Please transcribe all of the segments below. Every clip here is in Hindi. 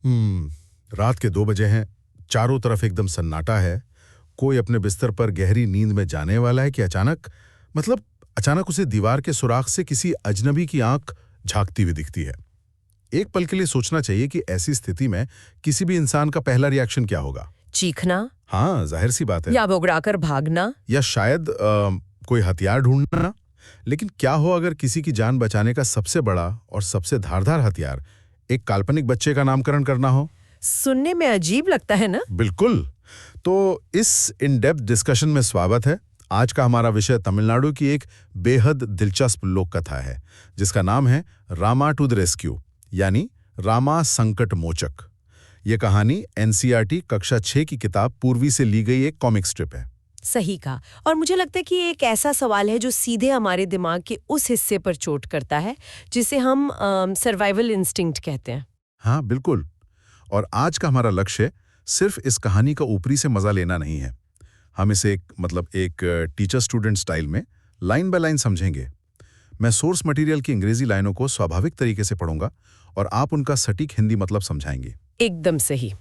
रात के 2 बजे हैं। चारों तरफ एकदम सन्नाटा है। कोई अपने बिस्तर पर गहरी नींद में जाने वाला है कि अचानक उसे दीवार के सुराख से किसी अजनबी की आंख झांकती हुई दिखती है। एक पल के लिए सोचना चाहिए कि ऐसी स्थिति में किसी भी इंसान का पहला रिएक्शन क्या होगा। चीखना हाँ, जाहिर सी बात है। या बौगड़ाकर भागना या शायद कोई हथियार ढूंढना। लेकिन क्या हो अगर किसी की जान बचाने का सबसे बड़ा और सबसे धारदार हथियार एक काल्पनिक बच्चे का नामकरण करना हो। सुनने में अजीब लगता है ना। बिल्कुल। तो इस इन डेप्थ डिस्कशन में स्वागत है। आज का हमारा विषय तमिलनाडु की एक बेहद दिलचस्प लोक कथा है जिसका नाम है रामा टू द रेस्क्यू, यानी रामा संकट मोचक। यह कहानी एनसीईआरटी कक्षा 6 की किताब पूर्वी से ली गई एक कॉमिक स्ट्रिप है। सही कहा। और मुझे लगता है कि ये एक ऐसा सवाल है जो सीधे हमारे दिमाग के उस हिस्से पर चोट करता है जिसे हम सर्वाइवल इंस्टिंक्ट कहते हैं। हाँ बिल्कुल। और आज का हमारा लक्ष्य सिर्फ इस कहानी का ऊपरी से मजा लेना नहीं है। हम इसे एक टीचर स्टूडेंट स्टाइल में लाइन बाय लाइन समझेंगे। मैं सोर्स मटेरियल की अंग्रेजी लाइनों को स्वाभाविक तरीके से पढ़ूंगा और आप उनका सटीक हिंदी मतलब समझाएंगे। एकदम सही।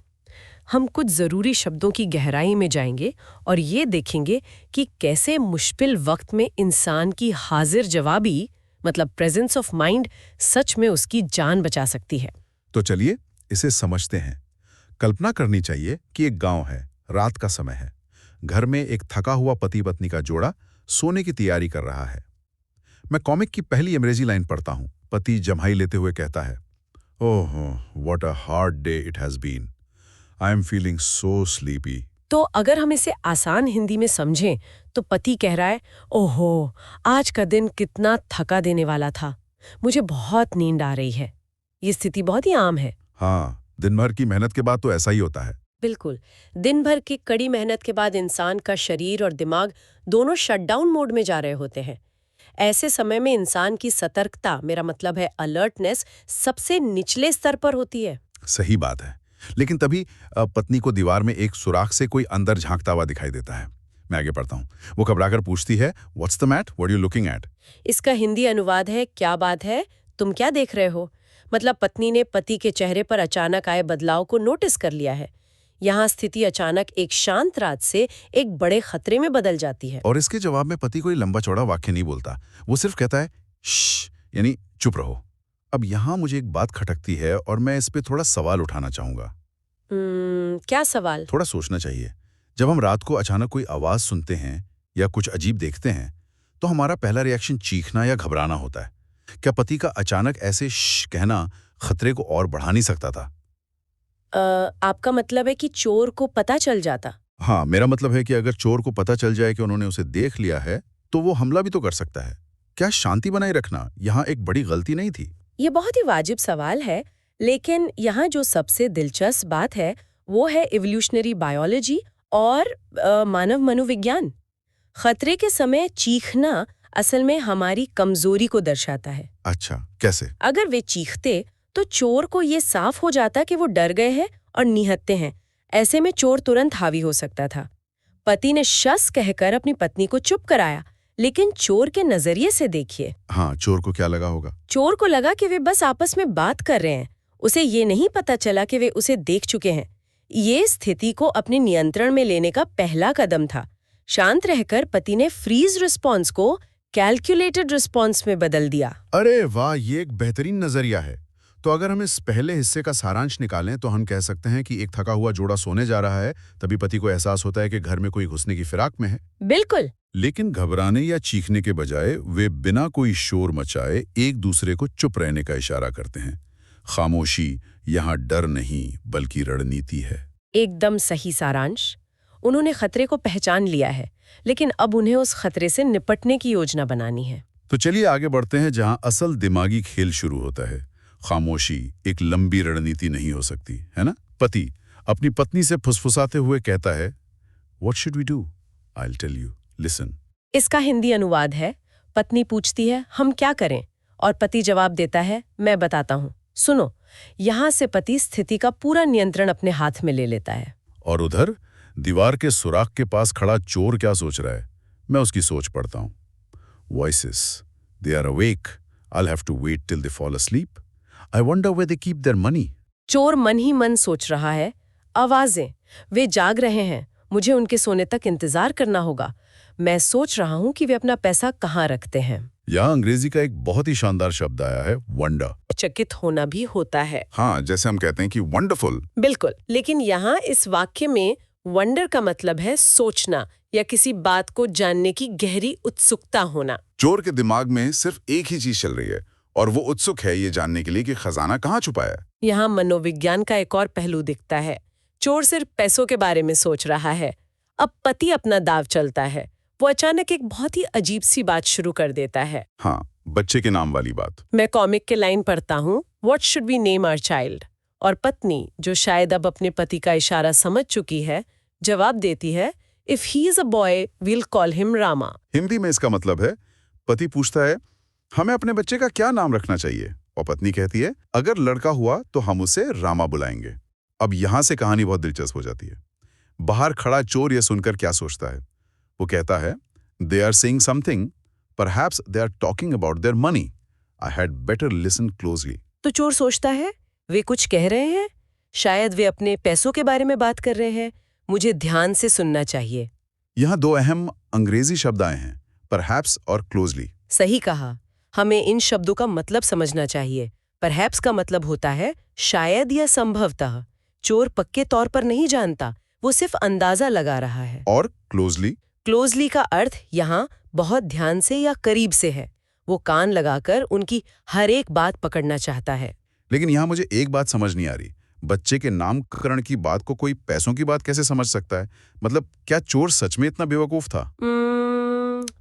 हम कुछ जरूरी शब्दों की गहराई में जाएंगे और ये देखेंगे कि कैसे मुश्किल वक्त में इंसान की हाजिर जवाबी प्रेजेंस ऑफ माइंड सच में उसकी जान बचा सकती है। तो चलिए इसे समझते हैं। कल्पना करनी चाहिए कि एक गांव है, रात का समय है। घर में एक थका हुआ पति पत्नी का जोड़ा सोने की तैयारी कर रहा है। मैं कॉमिक की पहली अंग्रेजी लाइन पढ़ता हूं। पति जम्हाई लेते हुए कहता है, oh what a hard day it has been, I am feeling so sleepy. तो अगर हम इसे आसान हिंदी में समझें तो पति कह रहा है, ओहो आज का दिन कितना थका देने वाला था, मुझे बहुत नींद आ रही है। ये स्थिति बहुत ही आम है। हाँ, दिन भर की मेहनत के बाद तो ऐसा ही होता है। बिल्कुल। दिन भर की कड़ी मेहनत के बाद इंसान का शरीर और दिमाग दोनों शटडाउन मोड में जा रहे होते हैं। ऐसे समय में इंसान की सतर्कता, मेरा मतलब है अलर्टनेस, सबसे निचले स्तर पर होती है। सही बात है। लेकिन तभी पत्नी को दीवार में एक सुराख से कोई अंदर झांकता हुआ दिखाई देता है। मैं आगे पढ़ता हूँ। वो घबराकर पूछती है, what's the matter, what are you looking at. इसका हिंदी अनुवाद है, क्या बात है, तुम क्या देख रहे हो। पत्नी ने पति के चेहरे पर अचानक आए बदलाव को नोटिस कर लिया है। यहाँ स्थिति अचानक एक शांत रात से एक बड़े खतरे में बदल जाती है। और इसके जवाब में पति कोई लंबा चौड़ा वाक्य नहीं बोलता। वो सिर्फ कहता है श्श, यानी चुप रहो। अब यहाँ मुझे एक बात खटकती है और मैं इस पे थोड़ा सवाल उठाना चाहूंगा। क्या सवाल? थोड़ा सोचना चाहिए। जब हम रात को अचानक कोई आवाज सुनते हैं या कुछ अजीब देखते हैं तो हमारा पहला रिएक्शन चीखना या घबराना होता है। क्या पति का अचानक ऐसे श्श कहना खतरे को और बढ़ा नहीं सकता था? आपका मतलब है कि चोर को पता चल जाता? हाँ, मेरा मतलब है कि अगर चोर को पता चल जाए कि उन्होंने उसे देख लिया है तो वो हमला भी तो कर सकता है। क्या शांति बनाए रखना यहाँ एक बड़ी गलती नहीं थी? ये बहुत ही वाजिब सवाल है, लेकिन यहाँ जो सबसे दिलचस्प बात है वो है इवोल्यूशनरी बायोलॉजी और मानव मनोविज्ञान। खतरे के समय चीखना असल में हमारी कमजोरी को दर्शाता है। अच्छा, कैसे? अगर वे चीखते तो चोर को ये साफ हो जाता कि वो डर गए हैं और निहत्ते हैं। ऐसे में चोर तुरंत हावी हो सकता था। पति ने शस कहकर अपनी पत्नी को चुप कराया, लेकिन चोर के नजरिए से देखिए। हाँ, चोर को क्या लगा होगा? चोर को लगा कि वे बस आपस में बात कर रहे हैं। उसे ये नहीं पता चला कि वे उसे देख चुके हैं। ये स्थिति को अपने नियंत्रण में लेने का पहला कदम था। शांत रहकर पति ने फ्रीज रिस्पॉन्स को कैलकुलेटेड रिस्पॉन्स में बदल दिया। अरे वाह, ये एक बेहतरीन नजरिया है। तो अगर हम इस पहले हिस्से का सारांश निकालें तो हम कह सकते हैं कि एक थका हुआ जोड़ा सोने जा रहा है, तभी पति को एहसास होता है कि घर में कोई घुसने की फिराक में है। बिल्कुल। लेकिन घबराने या चीखने के बजाय वे बिना कोई शोर मचाए एक दूसरे को चुप रहने का इशारा करते हैं। खामोशी यहाँ डर नहीं बल्कि रणनीति है। एकदम सही सारांश। उन्होंने खतरे को पहचान लिया है, लेकिन अब उन्हें उस खतरे से निपटने की योजना बनानी है। तो चलिए आगे बढ़ते हैं जहां असल दिमागी खेल शुरू होता है। खामोशी एक लंबी रणनीति नहीं हो सकती, है ना? पति अपनी पत्नी से फुसफुसाते हुए कहता है, What should we do? I'll tell you. Listen. इसका हिंदी अनुवाद है, पत्नी पूछती है हम क्या करें, और पति जवाब देता है मैं बताता हूँ, सुनो। यहाँ से पति स्थिति का पूरा नियंत्रण अपने हाथ में ले लेता है। और उधर दीवार के सुराख के पास खड़ा चोर क्या सोच रहा है? मैं उसकी सोच पढ़ता हूँ। Voices. They are awake. I'll have to wait till they fall asleep. I wonder where they keep their money. चोर मन ही मन सोच रहा है, आवाजें, वे जाग रहे हैं, मुझे उनके सोने तक इंतजार करना होगा। मैं सोच रहा हूँ कि वे अपना पैसा कहाँ रखते हैं। यहाँ अंग्रेजी का एक बहुत ही शानदार शब्द आया है, वंडर। चकित होना भी होता है। हाँ, जैसे हम कहते हैं कि वंडरफुल। बिल्कुल, लेकिन यहाँ इस वाक्य में वंडर का मतलब है सोचना या किसी बात को जानने की गहरी उत्सुकता होना। चोर के दिमाग में सिर्फ एक ही चीज चल रही है और वो उत्सुक है ये जानने के लिए कि खजाना कहाँ छुपा है। यहाँ मनोविज्ञान का एक और पहलू दिखता है। चोर सिर्फ पैसों के बारे में सोच रहा है। अब पति अपना दाव चलता है। वो अचानक एक बहुत ही अजीब सी बात शुरू कर देता है। हाँ, बच्चे के नाम वाली बात। मैं कॉमिक के लाइन पढ़ता हूँ, what should we name our child? और पत्नी, जो शायद अब अपने पति का इशारा समझ चुकी है, जवाब देती है, if he is a boy we'll call him Rama. Hindi में इसका मतलब है, पति पूछता है, हमें अपने बच्चे का क्या नाम रखना चाहिए? और पत्नी कहती है, अगर लड़का हुआ तो हम उसे रामा बुलाएंगे। अब यहां से कहानी बहुत दिलचस्प हो जाती है। बाहर खड़ा चोर यह सुनकर क्या सोचता है? वो कहता है, they are saying something, perhaps they are talking about their money. I had better listen closely. तो चोर सोचता है, वे कुछ कह रहे हैं, शायद वे अपने पैसों के बारे में बात कर रहे हैं, मुझे ध्यान से सुनना चाहिए। यहाँ दो अहम अंग्रेजी शब्द आए हैं, परहैप्स और क्लोजली। सही कहा, हमें इन शब्दों का मतलब समझना चाहिए। परहैप्स का मतलब होता है शायद या संभवतः। चोर पक्के तौर पर नहीं जानता, वो सिर्फ अंदाजा लगा रहा है। और क्लोजली? क्लोजली का अर्थ यहाँ बहुत ध्यान से या करीब से है। वो कान लगाकर उनकी हर एक बात पकड़ना चाहता है। लेकिन यहाँ मुझे एक बात समझ नहीं आ रही, बच्चे के नामकरण की बात को कोई पैसों की बात कैसे समझ सकता है? मतलब क्या चोर सच में इतना बेवकूफ था?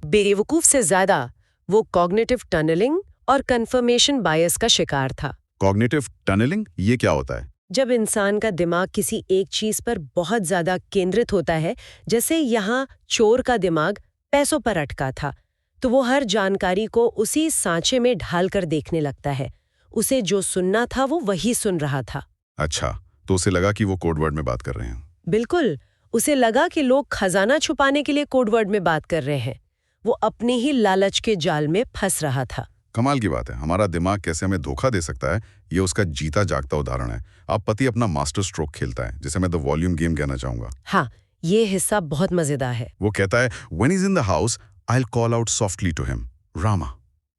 बेवकूफ से ज्यादा वो कॉग्निटिव टनलिंग और कंफर्मेशन बायस का शिकार था। कॉग्निटिव टनलिंग, ये क्या होता है? जब इंसान का दिमाग किसी एक चीज पर बहुत ज्यादा केंद्रित होता है, जैसे यहाँ चोर का दिमाग पैसों पर अटका था, तो वो हर जानकारी को उसी सांचे में ढालकर देखने लगता है। उसे जो सुनना था वो वही सुन रहा था। अच्छा, तो उसे लगा कि वो कोडवर्ड में बात कर रहे हैं। बिल्कुल, उसे लगा कि लोग खजाना छुपाने के लिए कोडवर्ड में बात कर रहे हैं। वो अपने ही लालच के जाल में फंस रहा था। कमाल की बात है, हमारा दिमाग कैसे हमें धोखा दे सकता है, ये उसका जीता जागता उदाहरण है। अब पति अपना मास्टर स्ट्रोक खेलता है, जिसे मैं द वॉल्यूम गेम कहना चाहूंगा। हाँ, ये हिस्सा बहुत मजेदार है। वो कहता है, when is in the house I will call out softly to him, Rama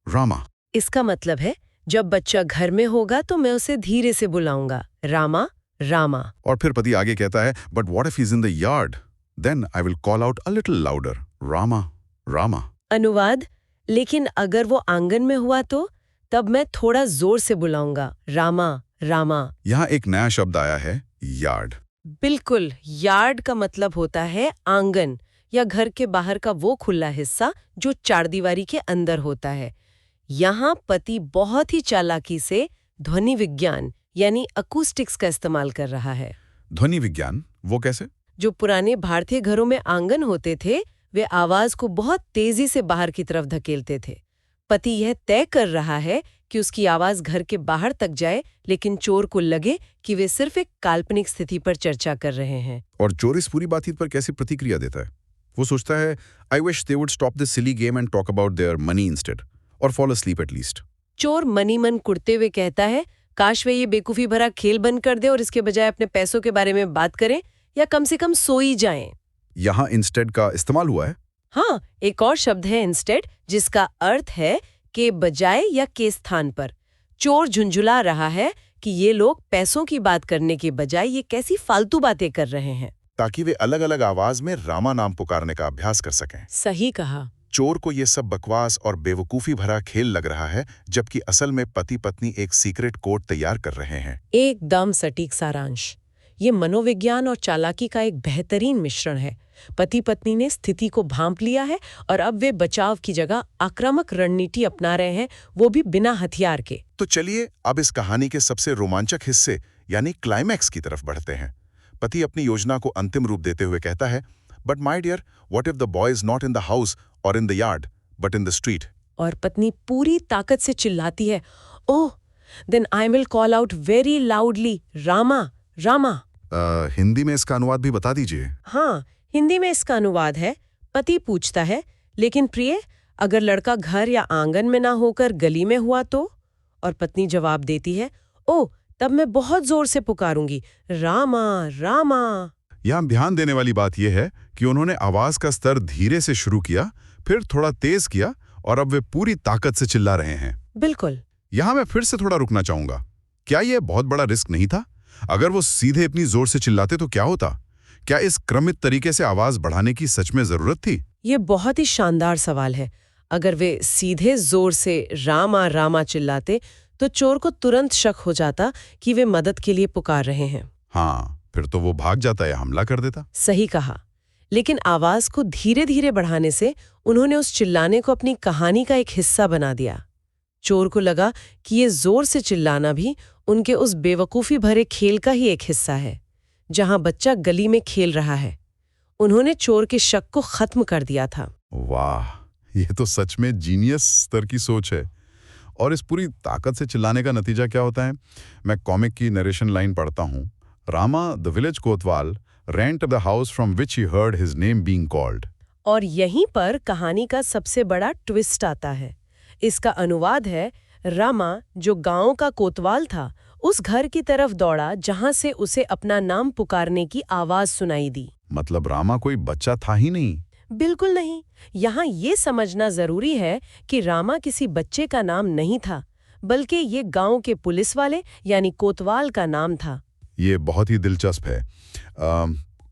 Rama. इसका मतलब है, जब बच्चा घर में होगा तो मैं उसे धीरे से बुलाऊंगा, रामा रामा। और फिर पति आगे कहता है, but what if he is in the yard, then I will call out a little louder, Rama Rama. अनुवाद, लेकिन अगर वो आंगन में हुआ तो तब मैं थोड़ा जोर से बुलाऊंगा, रामा रामा। यहाँ एक नया शब्द आया है, यार्ड। बिल्कुल, यार्ड का मतलब होता है आंगन या घर के बाहर का वो खुला हिस्सा जो चारदीवारी के अंदर होता है। यहाँ पति बहुत ही चालाकी से ध्वनि विज्ञान यानी अकूस्टिक्स का इस्तेमाल कर रहा है। ध्वनि विज्ञान, वो कैसे? जो पुराने भारतीय घरों में आंगन होते थे, वे आवाज को बहुत तेजी से बाहर की तरफ धकेलते थे। पति यह तय कर रहा है कि उसकी आवाज घर के बाहर तक जाए, लेकिन चोर को लगे कि वे सिर्फ एक काल्पनिक स्थिति पर चर्चा कर रहे हैं। और चोर इस पूरी बातचीत पर कैसी प्रतिक्रिया देता है? वो सोचता है, I wish they would stop this silly game and talk about their money instead, और फॉल asleep एट लीस्ट। चोर मनी मन कुड़ते हुए कहता है, काश वे ये बेकूफी भरा खेल बंद कर दे और इसके बजाय अपने पैसों के बारे में बात करें, या कम से कम सोई जाएं। यहाँ इंस्टेड का इस्तेमाल हुआ है। हाँ, एक और शब्द है इंस्टेड, जिसका अर्थ है के बजाय या के स्थान पर। चोर झुंझुला रहा है कि ये लोग पैसों की बात करने के बजाय ये कैसी फालतू बातें कर रहे हैं, ताकि वे अलग अलग आवाज में रामा नाम पुकारने का अभ्यास कर सकें। सही कहा। चोर को ये सब बकवास और बेवकूफी भरा खेल लग रहा है, जबकि असल में पति पत्नी एक सीक्रेट कोड तैयार कर रहे हैं। एकदम सटीक सारांश। ये मनोविज्ञान और चालाकी का एक बेहतरीन मिश्रण है। पति पत्नी ने स्थिति को भांप लिया है और अब वे बचाव की जगह आक्रामक रणनीति अपना रहे हैं, वो भी बिना हथियार के। तो चलिए अब इस कहानी के सबसे रोमांचक हिस्से यानी क्लाइमैक्स की तरफ बढ़ते हैं। पति अपनी योजना को अंतिम रूप देते हुए कहता है, but my dear, what if the boy is not in the house और in the yard but in the street? और पत्नी पूरी ताकत से चिल्लाती है, oh, then I will call out very loudly, Rama Rama. Hindi में इसका अनुवाद भी बता दीजिए। हाँ, हिंदी में इसका अनुवाद है, पति पूछता है, लेकिन प्रिय, अगर लड़का घर या आंगन में ना होकर गली में हुआ तो? और पत्नी जवाब देती है, ओह, तब मैं बहुत जोर से पुकारूंगी, रामा रामा। यहाँ ध्यान देने वाली बात यह है कि उन्होंने आवाज का स्तर धीरे से शुरू किया, फिर थोड़ा तेज किया, और अब वे पूरी ताकत से चिल्ला रहे हैं। बिल्कुल। यहाँ मैं फिर से थोड़ा रुकना चाहूंगा। क्या यह बहुत बड़ा रिस्क नहीं था? अगर वो सीधे इतनी जोर से चिल्लाते तो क्या होता? क्या इस क्रमित तरीके से आवाज बढ़ाने की सच में जरूरत थी? ये बहुत ही शानदार सवाल है। अगर वे सीधे जोर से रामा रामा चिल्लाते तो चोर को तुरंत शक हो जाता कि वे मदद के लिए पुकार रहे हैं। हाँ, फिर तो वो भाग जाता या हमला कर देता। सही कहा। लेकिन आवाज को धीरे धीरे बढ़ाने से उन्होंने उस चिल्लाने को अपनी कहानी का एक हिस्सा बना दिया। चोर को लगा कि ये जोर से चिल्लाना भी उनके उस बेवकूफ़ी भरे खेल का ही एक हिस्सा है, जहां बच्चा गली में खेल रहा है। उन्होंने चोर के शक को खत्म कर दिया था। वाह, ये तो सच में जीनियस स्तर की सोच है। और इस पूरी ताकत से चिल्लाने का नतीजा क्या होता है? मैं कॉमिक की नरेशन लाइन पढ़ता हूँ। Rama the village Kotwal rent the house from which he heard his name being called. और यहीं पर कहानी का सबसे बड़ा ट्विस्ट आता है। इसका अनुवाद है, रामा जो गांव का कोतवाल था, उस घर की तरफ दौड़ा जहां से उसे अपना नाम पुकारने की आवाज सुनाई दी। मतलब रामा कोई बच्चा था ही नहीं। बिल्कुल नहीं। यहाँ ये समझना जरूरी है कि रामा किसी बच्चे का नाम नहीं था, बल्कि ये गांव के पुलिस वाले यानी कोतवाल का नाम था। ये बहुत ही दिलचस्प है।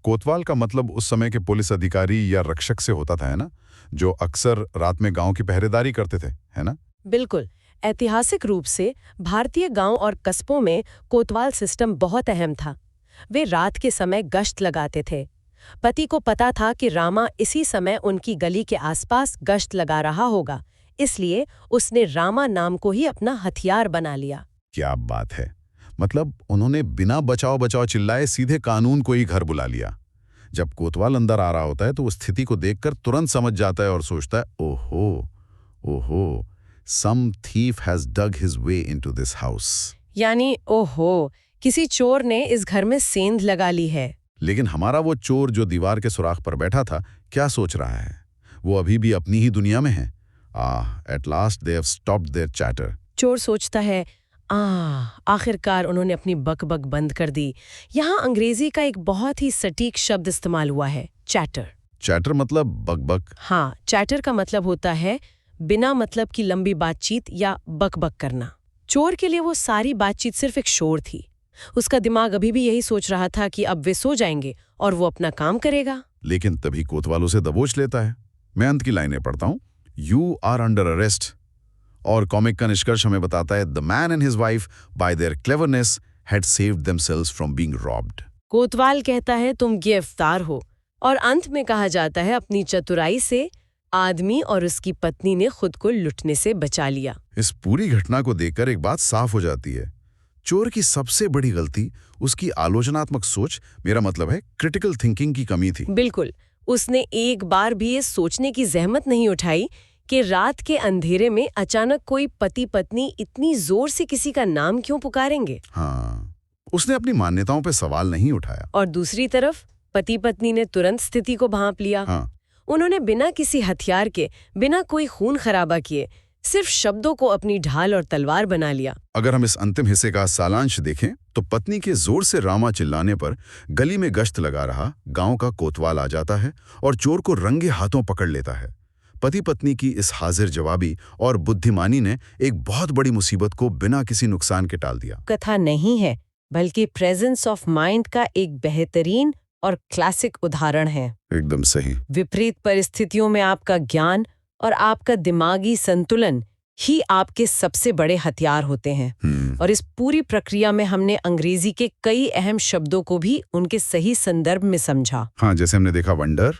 कोतवाल का मतलब उस समय के पुलिस अधिकारी या रक्षक से होता था, है ना, जो अक्सर रात में गांव की पहरेदारी करते थे, है ना? बिल्कुल। ऐतिहासिक रूप से भारतीय गांव और कस्बों में कोतवाल सिस्टम बहुत अहम था। वे रात के समय गश्त लगाते थे। पति को पता था कि रामा इसी समय उनकी गली के आसपास गश्त लगा रहा होगा, इसलिए उसने रामा नाम को ही अपना हथियार बना लिया। क्या बात है! मतलब उन्होंने बिना बचाओ बचाओ चिल्लाए सीधे कानून को ही घर बुला लिया। जब कोतवाल अंदर आ रहा होता है तो उस स्थिति को देखकर तुरंत समझ जाता है और सोचता है, ओहो ओहो, some thief has dug his way into this house. यानी ओहो, किसी चोर ने इस घर में सेंध लगा ली है। लेकिन हमारा वो चोर जो दीवार के सुराख पर बैठा था, क्या सोच रहा है? वो अभी भी अपनी ही दुनिया में है। At last they have stopped their chatter. चोर सोचता है, आखिरकार उन्होंने अपनी बकबक बंद कर दी। यहाँ अंग्रेजी का एक बहुत ही सटीक शब्द इस्तेमाल हुआ है, चैटर। चैटर मतलब बकबक? हाँ, चैटर का मतलब होता है बिना मतलब की लंबी बातचीत या बकबक करना। चोर के लिए वो सारी बातचीत सिर्फ एक शोर थी। उसका दिमाग अभी भी यही सोच रहा था कि अब वे सो जाएंगे और वो अपना काम करेगा। लेकिन तभी कोतवाल उसे दबोच लेता है। मैं अंत की लाइनें पढ़ता हूँ। You are under arrest. और कॉमिक का निष्कर्ष हमें बताता है, the man and his wife by their cleverness had saved themselves from being robbed. कोतवाल कहता है तुम गिरफ्तार हो, और अंत में कहा जाता है अपनी चतुराई से आदमी और उसकी पत्नी ने खुद को लुटने से बचा लिया। इस पूरी घटना को देखकर एक बात साफ हो जाती है, चोर की सबसे बड़ी गलती उसकी आलोचनात्मक सोच, मेरा मतलब है क्रिटिकल थिंकिंग की कमी थी। बिल्कुल। उसने एक बार भी ये सोचने की जहमत नहीं उठाई कि रात के अंधेरे में अचानक कोई पति पत्नी इतनी जोर से किसी का नाम क्यों पुकारेंगे। हाँ, उसने अपनी मान्यताओं पे सवाल नहीं उठाया। और दूसरी तरफ पति पत्नी ने तुरंत स्थिति को भांप लिया। हाँ। उन्होंने बिना किसी हथियार के, बिना कोई खून खराबा किए, सिर्फ शब्दों को अपनी ढाल और तलवार बना लिया। अगर हम इस अंतिम हिस्से का सारांश देखें तो पत्नी के जोर से रामा चिल्लाने पर गली में गश्त लगा रहा गांव का कोतवाल आ जाता है और चोर को रंगे हाथों पकड़ लेता है। पति पत्नी की इस हाजिर जवाबी और बुद्धिमानी ने एक बहुत बड़ी मुसीबत को बिना किसी नुकसान के टाल दिया। कथा नहीं है, बल्कि प्रेजेंस ऑफ माइंड का एक बेहतरीन और क्लासिक उदाहरण है। एकदम सही। विपरीत परिस्थितियों में आपका ज्ञान और आपका दिमागी संतुलन ही आपके सबसे बड़े हथियार होते हैं। और इस पूरी प्रक्रिया में हमने अंग्रेजी के कई अहम शब्दों को भी उनके सही संदर्भ में समझा। हाँ, जैसे हमने देखा वंडर।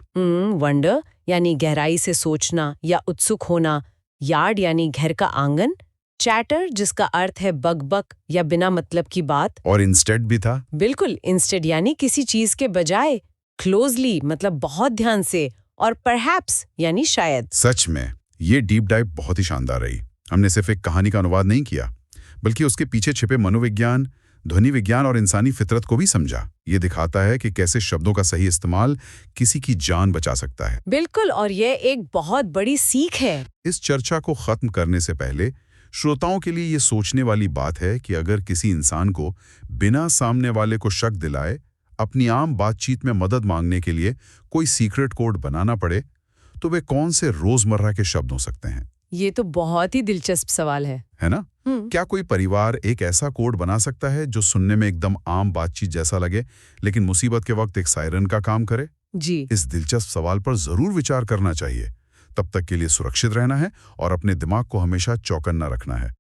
वंडर यानी गहराई से सोचना या उत्सुक होना, यार्ड यानी घर का आंगन, चैटर जिसका अर्थ है बकबक या बिना मतलब की बात, और इंस्टेड भी था। बिल्कुल, इंस्टेड यानी किसी चीज के बजाय, क्लोजली मतलब बहुत ध्यान से, और परहैप्स यानी शायद। सच में ये डीप डाइव बहुत ही शानदार रही। हमने सिर्फ एक कहानी का अनुवाद नहीं किया, बल्कि उसके पीछे छिपे मनोविज्ञान, ध्वनि विज्ञान और इंसानी फितरत को भी समझा। ये दिखाता है कि कैसे शब्दों का सही इस्तेमाल किसी की जान बचा सकता है। बिल्कुल, और ये एक बहुत बड़ी सीख है। इस चर्चा को खत्म करने से पहले श्रोताओं के लिए ये सोचने वाली बात है कि अगर किसी इंसान को बिना सामने वाले को शक दिलाए अपनी आम बातचीत में मदद मांगने के लिए कोई सीक्रेट कोड बनाना पड़े, तो वे कौन से रोजमर्रा के शब्द हो सकते हैं? ये तो बहुत ही दिलचस्प सवाल है ना? क्या कोई परिवार एक ऐसा कोड बना सकता है जो सुनने में एकदम आम बातचीत जैसा लगे, लेकिन मुसीबत के वक्त एक सायरन का काम करे? जी। इस दिलचस्प सवाल पर जरूर विचार करना चाहिए। तब तक के लिए सुरक्षित रहना है और अपने दिमाग को हमेशा चौकन्ना रखना है।